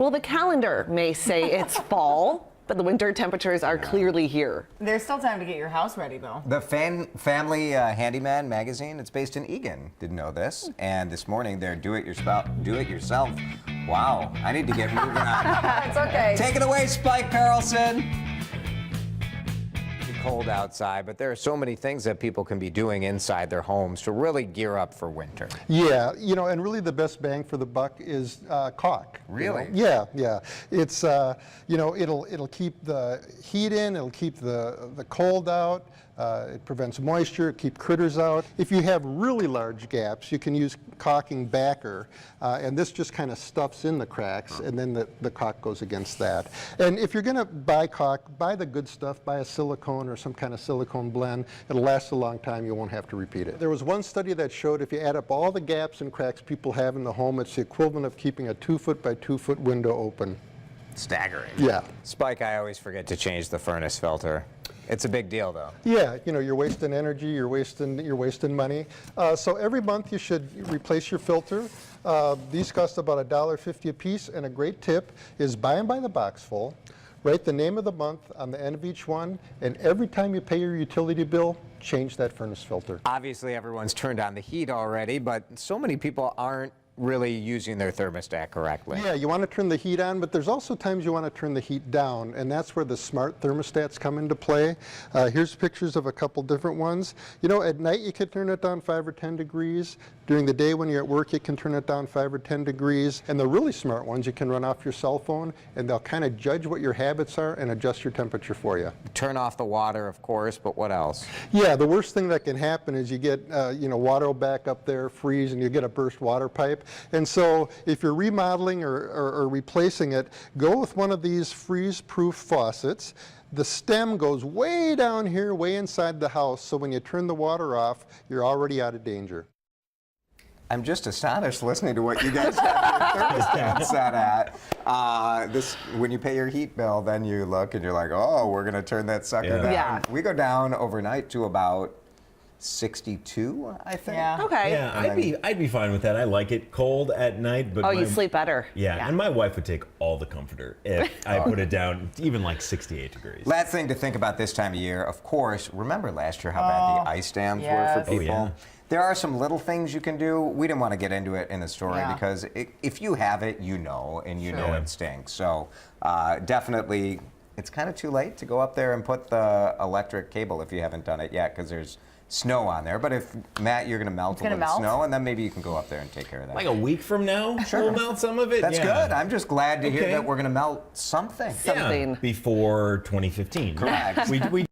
Well, the calendar may say it's fall, but the winter temperatures are clearly here. There's still time to get your house ready, though. The Family Handyman magazine, it's based in Eagan. Didn't know this. And this morning, they're do-it-yourself. Wow, I need to get moving on. It's okay. Take it away, Spike Carlsen. It's cold outside, but there are so many things that people can be doing inside their homes to really gear up for winter. Yeah, and really the best bang for the buck is caulk. Really? Yeah. It's it'll keep the heat in, it'll keep the cold out. It prevents moisture, keep critters out. If you have really large gaps, you can use caulking backer, and this just kind of stuffs in the cracks, and then the caulk goes against that. And if you're going to buy caulk, buy the good stuff, buy a silicone or some kind of silicone blend. It'll last a long time, you won't have to repeat it. There was one study that showed if you add up all the gaps and cracks people have in the home, it's the equivalent of keeping a 2-foot by 2-foot window open. Staggering. Yeah. Spike, I always forget to change the furnace filter. It's a big deal, though. Yeah, you're wasting energy, you're wasting money. So every month you should replace your filter. These cost about $1.50 a piece, and a great tip is buy them by the box full. Write the name of the month on the end of each one, and every time you pay your utility bill, change that furnace filter. Obviously, everyone's turned on the heat already, but so many people aren't really using their thermostat correctly. Yeah, you want to turn the heat on, but there's also times you want to turn the heat down, and that's where the smart thermostats come into play. Here's pictures of a couple different ones. At night you can turn it down 5 or 10 degrees. During the day when you're at work, you can turn it down 5 or 10 degrees. And the really smart ones, you can run off your cell phone, and they'll kind of judge what your habits are and adjust your temperature for you. Turn off the water, of course, but what else? Yeah, the worst thing that can happen is you get, water will back up there, freeze, and you get a burst water pipe. And so if you're remodeling or replacing it, go with one of these freeze-proof faucets. The stem goes way down here, way inside the house, so when you turn the water off, you're already out of danger. I'm just astonished listening to what you guys have your thermostat set at. When you pay your heat bill, then you look and you're like, oh, we're going to turn that sucker down. Yeah. We go down overnight to about 62, I think. Yeah. Okay. Yeah, I'd be fine with that. I like it cold at night, but You sleep better. Yeah, and my wife would take all the comforter if I put it down even like 68 degrees. Last thing to think about this time of year, of course, remember last year how bad the ice dams were for people? Oh, yeah. There are some little things you can do. We didn't want to get into it in the story because if you have it, you know, and you know it stinks. So definitely, it's kind of too late to go up there and put the electric cable if you haven't done it yet, because there's snow on there. But if, Matt, you're going to melt a little snow, and then maybe you can go up there and take care of that. Like a week from now, we'll melt some of it? That's good. I'm just glad to hear that we're going to melt something. Something. Before 2015. Correct. We